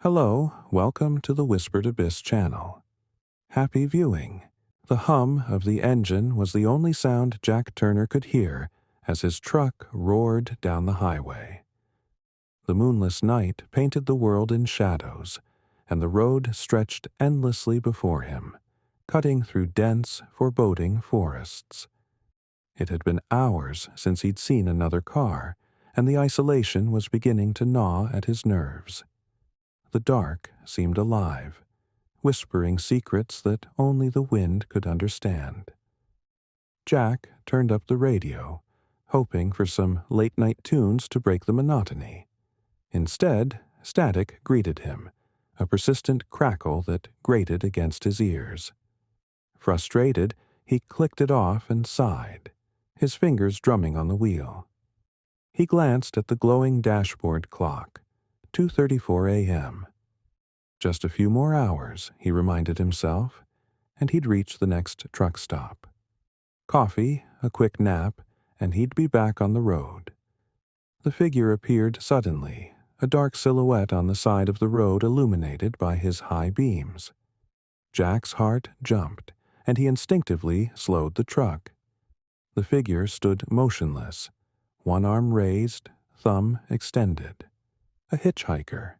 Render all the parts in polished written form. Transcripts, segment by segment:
Hello, welcome to the Whispered Abyss channel. Happy viewing. The hum of the engine was the only sound Jack Turner could hear as his truck roared down the highway. The moonless night painted the world in shadows, and the road stretched endlessly before him, cutting through dense, foreboding forests. It had been hours since he'd seen another car, and the isolation was beginning to gnaw at his nerves. The dark seemed alive, whispering secrets that only the wind could understand. Jack turned up the radio, hoping for some late-night tunes to break the monotony. Instead, static greeted him, a persistent crackle that grated against his ears. Frustrated, he clicked it off and sighed, his fingers drumming on the wheel. He glanced at the glowing dashboard clock, 2:34 a.m. Just a few more hours, he reminded himself, and he'd reach the next truck stop. Coffee, a quick nap, and he'd be back on the road. The figure appeared suddenly, a dark silhouette on the side of the road illuminated by his high beams. Jack's heart jumped, and he instinctively slowed the truck. The figure stood motionless, one arm raised, thumb extended. A hitchhiker.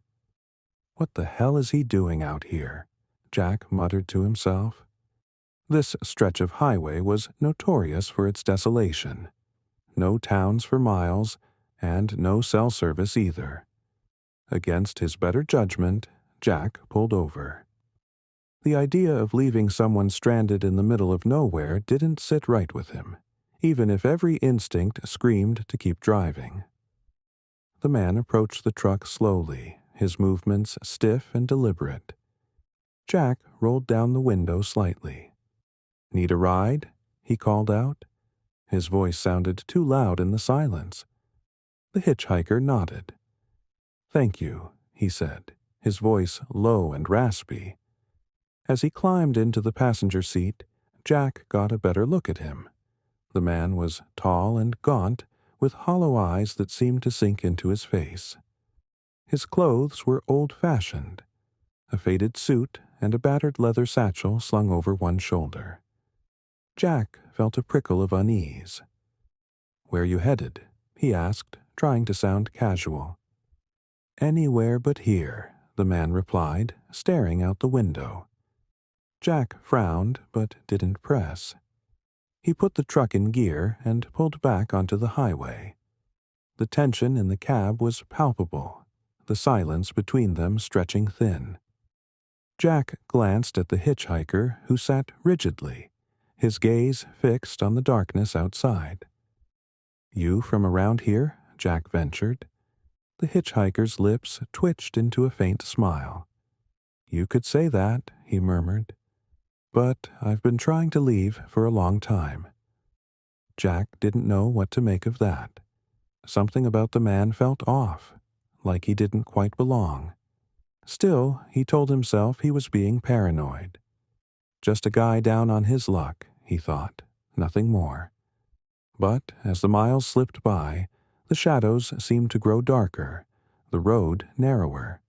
"What the hell is he doing out here?" Jack muttered to himself. This stretch of highway was notorious for its desolation. No towns for miles, and no cell service either. Against his better judgment, Jack pulled over. The idea of leaving someone stranded in the middle of nowhere didn't sit right with him, even if every instinct screamed to keep driving. The man approached the truck slowly, his movements stiff and deliberate. Jack rolled down the window slightly. "Need a ride?" he called out. His voice sounded too loud in the silence. The hitchhiker nodded. "Thank you," he said, his voice low and raspy. As he climbed into the passenger seat, Jack got a better look at him. The man was tall and gaunt, with hollow eyes that seemed to sink into his face. His clothes were old-fashioned, a faded suit and a battered leather satchel slung over one shoulder. Jack felt a prickle of unease. "Where you headed?" he asked, trying to sound casual. "Anywhere but here," the man replied, staring out the window. Jack frowned, but didn't press. He put the truck in gear and pulled back onto the highway. The tension in the cab was palpable, the silence between them stretching thin. Jack glanced at the hitchhiker, who sat rigidly, his gaze fixed on the darkness outside. "You from around here?" Jack ventured. The hitchhiker's lips twitched into a faint smile. "You could say that," he murmured. "But I've been trying to leave for a long time." Jack didn't know what to make of that. Something about the man felt off, like he didn't quite belong. Still, he told himself he was being paranoid. Just a guy down on his luck, he thought, nothing more. But as the miles slipped by, the shadows seemed to grow darker, the road narrower.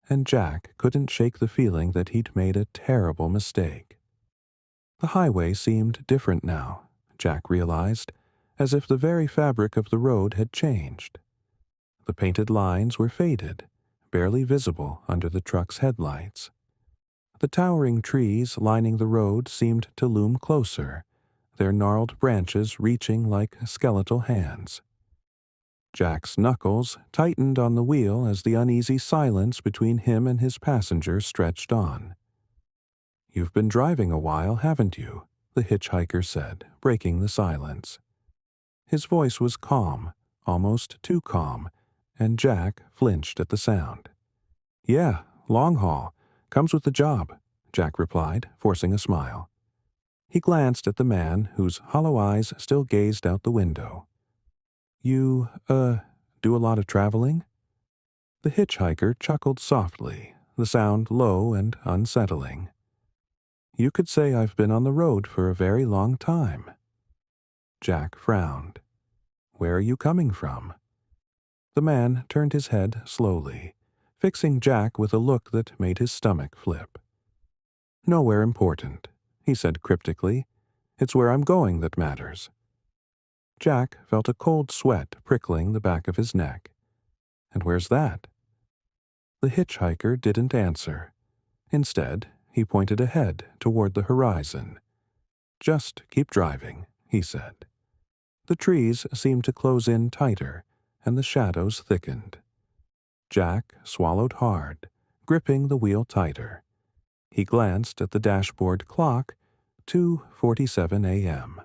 And Jack couldn't shake the feeling that he'd made a terrible mistake. The highway seemed different now, Jack realized, as if the very fabric of the road had changed. The painted lines were faded, barely visible under the truck's headlights. The towering trees lining the road seemed to loom closer, their gnarled branches reaching like skeletal hands. Jack's knuckles tightened on the wheel as the uneasy silence between him and his passenger stretched on. "You've been driving a while, haven't you?" the hitchhiker said, breaking the silence. His voice was calm, almost too calm, and Jack flinched at the sound. "Yeah, long haul. Comes with the job," Jack replied, forcing a smile. He glanced at the man whose hollow eyes still gazed out the window. "You, do a lot of traveling?" The hitchhiker chuckled softly, the sound low and unsettling. "You could say I've been on the road for a very long time." Jack frowned. "Where are you coming from?" The man turned his head slowly, fixing Jack with a look that made his stomach flip. "Nowhere important," he said cryptically. "It's where I'm going that matters." Jack felt a cold sweat prickling the back of his neck. "And where's that?" The hitchhiker didn't answer. Instead, he pointed ahead toward the horizon. "Just keep driving," he said. The trees seemed to close in tighter, and the shadows thickened. Jack swallowed hard, gripping the wheel tighter. He glanced at the dashboard clock, 2:47 a.m.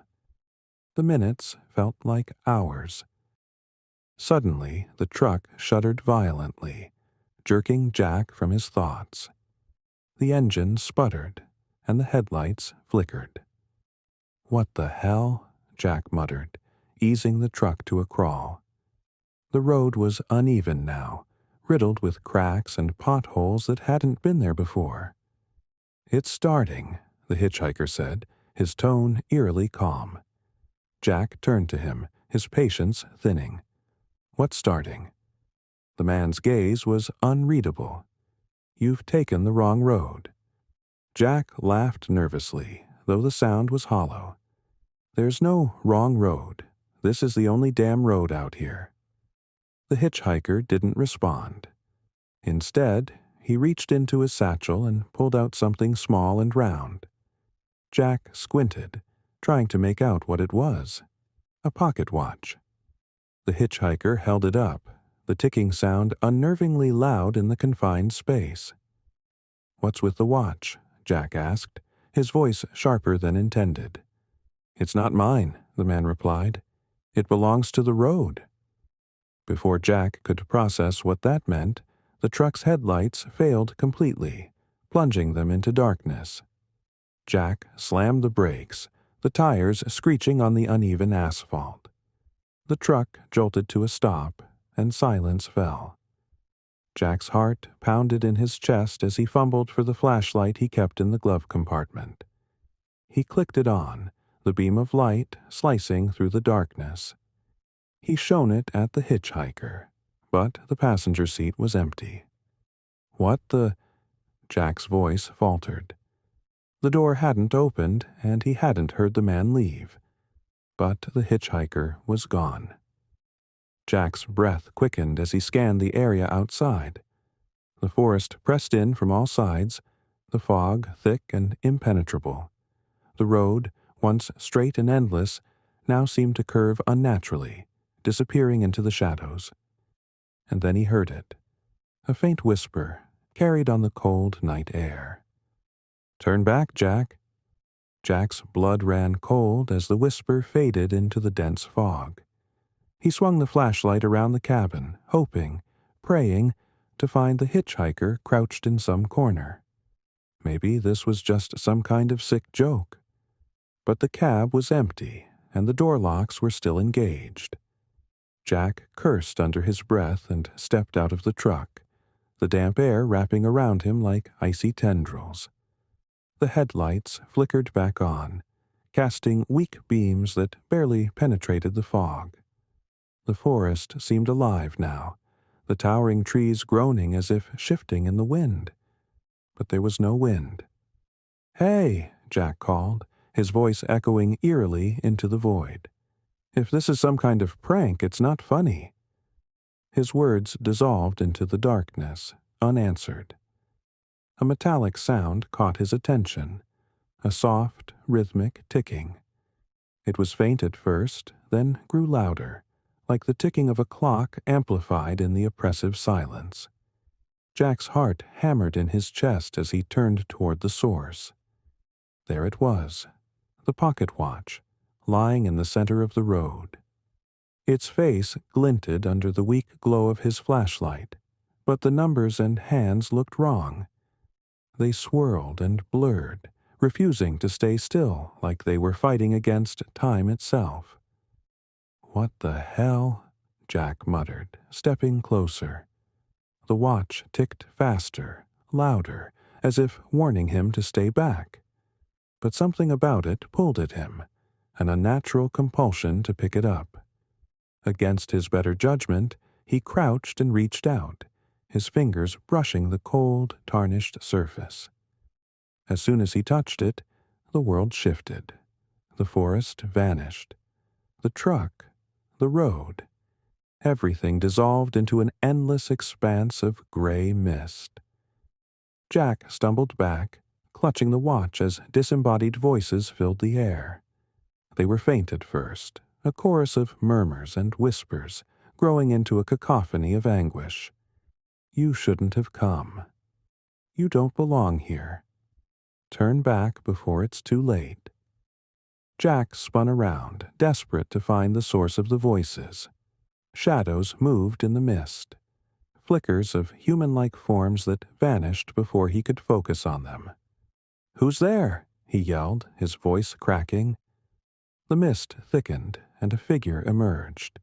The minutes felt like hours. Suddenly, the truck shuddered violently, jerking Jack from his thoughts. The engine sputtered, and the headlights flickered. "What the hell?" Jack muttered, easing the truck to a crawl. The road was uneven now, riddled with cracks and potholes that hadn't been there before. "It's starting," the hitchhiker said, his tone eerily calm. Jack turned to him, his patience thinning. "What's starting?" The man's gaze was unreadable. "You've taken the wrong road." Jack laughed nervously, though the sound was hollow. "There's no wrong road. This is the only damn road out here." The hitchhiker didn't respond. Instead, he reached into his satchel and pulled out something small and round. Jack squinted, trying to make out what it was. A pocket watch. The hitchhiker held it up, the ticking sound unnervingly loud in the confined space. "What's with the watch?" Jack asked, his voice sharper than intended. "It's not mine," the man replied. "It belongs to the road." Before Jack could process what that meant, the truck's headlights failed completely, plunging them into darkness. Jack slammed the brakes, the tires screeching on the uneven asphalt. The truck jolted to a stop, and silence fell. Jack's heart pounded in his chest as he fumbled for the flashlight he kept in the glove compartment. He clicked it on, the beam of light slicing through the darkness. He shone it at the hitchhiker, but the passenger seat was empty. "What the—" Jack's voice faltered. The door hadn't opened, and he hadn't heard the man leave. But the hitchhiker was gone. Jack's breath quickened as he scanned the area outside. The forest pressed in from all sides, the fog thick and impenetrable. The road, once straight and endless, now seemed to curve unnaturally, disappearing into the shadows. And then he heard it. A faint whisper, carried on the cold night air. "Turn back, Jack." Jack's blood ran cold as the whisper faded into the dense fog. He swung the flashlight around the cabin, hoping, praying, to find the hitchhiker crouched in some corner. Maybe this was just some kind of sick joke. But the cab was empty, and the door locks were still engaged. Jack cursed under his breath and stepped out of the truck, the damp air wrapping around him like icy tendrils. The headlights flickered back on, casting weak beams that barely penetrated the fog. The forest seemed alive now, the towering trees groaning as if shifting in the wind. But there was no wind. "Hey!" Jack called, his voice echoing eerily into the void. "If this is some kind of prank, it's not funny." His words dissolved into the darkness, unanswered. A metallic sound caught his attention, a soft, rhythmic ticking. It was faint at first, then grew louder, like the ticking of a clock amplified in the oppressive silence. Jack's heart hammered in his chest as he turned toward the source. There it was, the pocket watch, lying in the center of the road. Its face glinted under the weak glow of his flashlight, but the numbers and hands looked wrong. They swirled and blurred, refusing to stay still like they were fighting against time itself. "What the hell?" Jack muttered, stepping closer. The watch ticked faster, louder, as if warning him to stay back. But something about it pulled at him, an unnatural compulsion to pick it up. Against his better judgment, he crouched and reached out, his fingers brushing the cold, tarnished surface. As soon as he touched it, the world shifted. The forest vanished. The truck, the road, everything dissolved into an endless expanse of gray mist. Jack stumbled back, clutching the watch as disembodied voices filled the air. They were faint at first, a chorus of murmurs and whispers, growing into a cacophony of anguish. You shouldn't have come. You don't belong here. Turn back before it's too late. Jack spun around, desperate to find the source of the voices. Shadows moved in the mist, flickers of human-like forms that vanished before he could focus on them. "Who's there?" he yelled, his voice cracking. The mist thickened, and a figure emerged.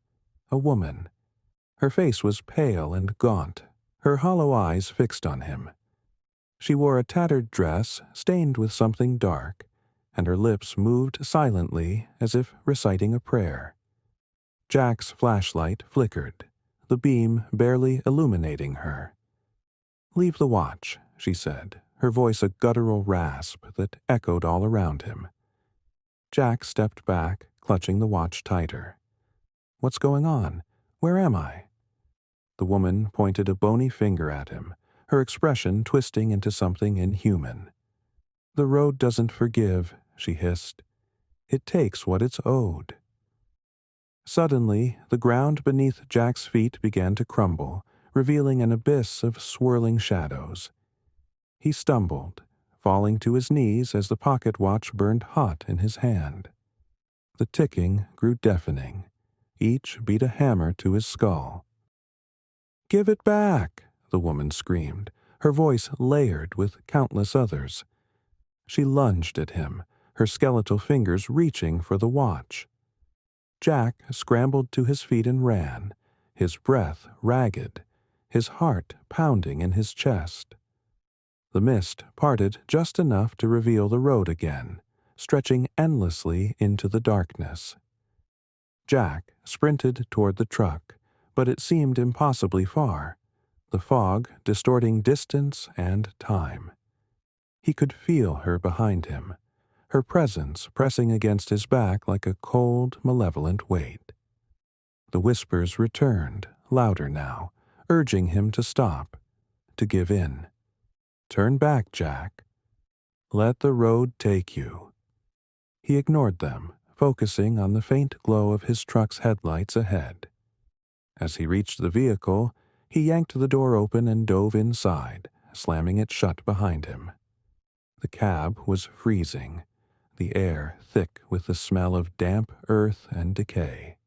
A woman. Her face was pale and gaunt, her hollow eyes fixed on him. She wore a tattered dress stained with something dark, and her lips moved silently as if reciting a prayer. Jack's flashlight flickered, the beam barely illuminating her. "Leave the watch," she said, her voice a guttural rasp that echoed all around him. Jack stepped back, clutching the watch tighter. "What's going on? Where am I?" The woman pointed a bony finger at him, her expression twisting into something inhuman. "The road doesn't forgive," she hissed. "It takes what it's owed." Suddenly, the ground beneath Jack's feet began to crumble, revealing an abyss of swirling shadows. He stumbled, falling to his knees as the pocket watch burned hot in his hand. The ticking grew deafening. Each beat a hammer to his skull. "Give it back!" the woman screamed, her voice layered with countless others. She lunged at him, her skeletal fingers reaching for the watch. Jack scrambled to his feet and ran, his breath ragged, his heart pounding in his chest. The mist parted just enough to reveal the road again, stretching endlessly into the darkness. Jack sprinted toward the truck, but it seemed impossibly far, the fog distorting distance and time. He could feel her behind him, her presence pressing against his back like a cold, malevolent weight. The whispers returned, louder now, urging him to stop, to give in. "Turn back, Jack. Let the road take you." He ignored them, focusing on the faint glow of his truck's headlights ahead. As he reached the vehicle, he yanked the door open and dove inside, slamming it shut behind him. The cab was freezing, the air thick with the smell of damp earth and decay.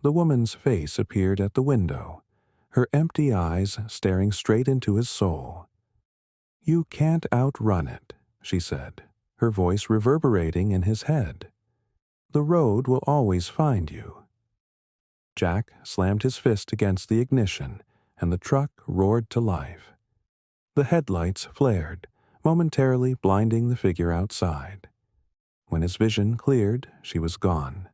The woman's face appeared at the window, her empty eyes staring straight into his soul. "You can't outrun it," she said, her voice reverberating in his head. "The road will always find you." Jack slammed his fist against the ignition, and the truck roared to life. The headlights flared, momentarily blinding the figure outside. When his vision cleared, she was gone.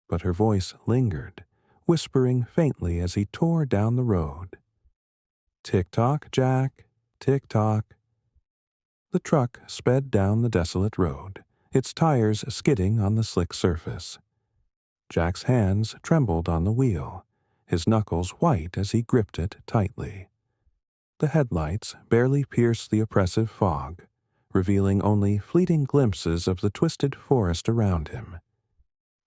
But her voice lingered, whispering faintly as he tore down the road. "Tick-tock, Jack, tick-tock." The truck sped down the desolate road, its tires skidding on the slick surface. Jack's hands trembled on the wheel, his knuckles white as he gripped it tightly. The headlights barely pierced the oppressive fog, revealing only fleeting glimpses of the twisted forest around him.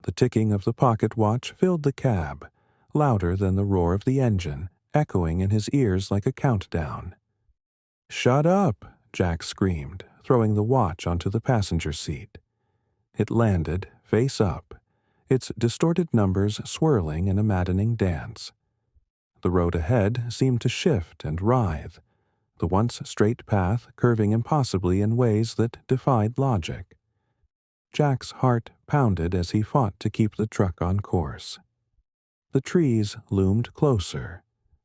The ticking of the pocket watch filled the cab, louder than the roar of the engine, echoing in his ears like a countdown. "Shut up!" Jack screamed, throwing the watch onto the passenger seat. It landed, face up, its distorted numbers swirling in a maddening dance. The road ahead seemed to shift and writhe, the once straight path curving impossibly in ways that defied logic. Jack's heart pounded as he fought to keep the truck on course. The trees loomed closer,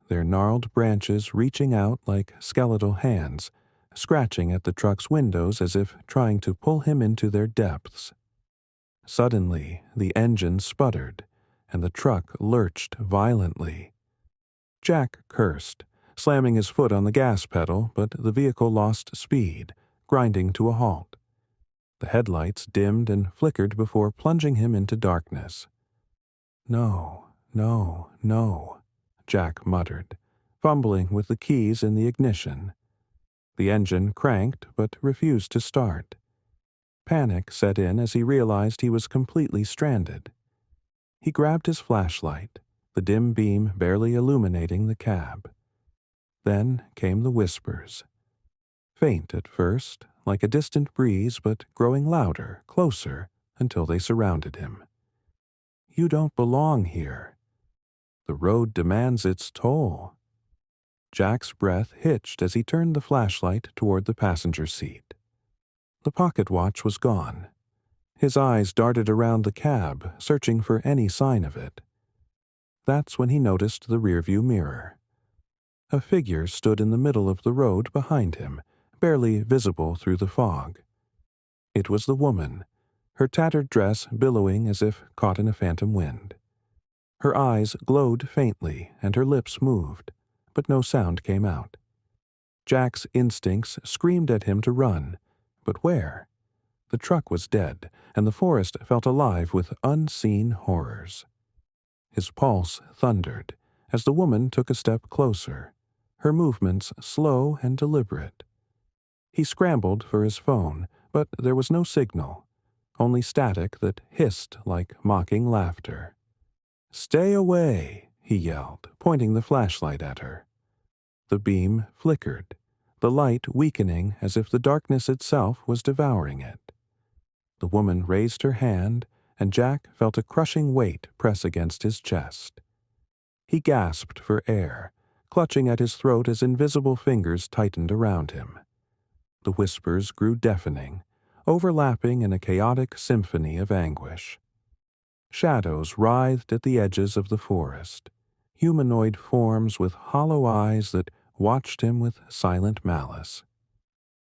their gnarled branches reaching out like skeletal hands, scratching at the truck's windows as if trying to pull him into their depths. Suddenly, the engine sputtered, and the truck lurched violently. Jack cursed, slamming his foot on the gas pedal, but the vehicle lost speed, grinding to a halt. The headlights dimmed and flickered before plunging him into darkness. "No, no, no," Jack muttered, fumbling with the keys in the ignition. The engine cranked but refused to start. Panic set in as he realized he was completely stranded. He grabbed his flashlight, the dim beam barely illuminating the cab. Then came the whispers. Faint at first, like a distant breeze, but growing louder, closer, until they surrounded him. "You don't belong here. The road demands its toll." Jack's breath hitched as he turned the flashlight toward the passenger seat. The pocket watch was gone. His eyes darted around the cab, searching for any sign of it. That's when he noticed the rearview mirror. A figure stood in the middle of the road behind him, barely visible through the fog. It was the woman, her tattered dress billowing as if caught in a phantom wind. Her eyes glowed faintly and her lips moved, but no sound came out. Jack's instincts screamed at him to run, but where? The truck was dead, and the forest felt alive with unseen horrors. His pulse thundered as the woman took a step closer, her movements slow and deliberate. He scrambled for his phone, but there was no signal, only static that hissed like mocking laughter. "Stay away," he yelled, pointing the flashlight at her. The beam flickered, the light weakening as if the darkness itself was devouring it. The woman raised her hand, and Jack felt a crushing weight press against his chest. He gasped for air, clutching at his throat as invisible fingers tightened around him. The whispers grew deafening, overlapping in a chaotic symphony of anguish. Shadows writhed at the edges of the forest, humanoid forms with hollow eyes that watched him with silent malice.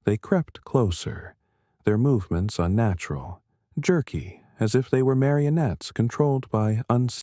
They crept closer, their movements unnatural, jerky, as if they were marionettes controlled by unseen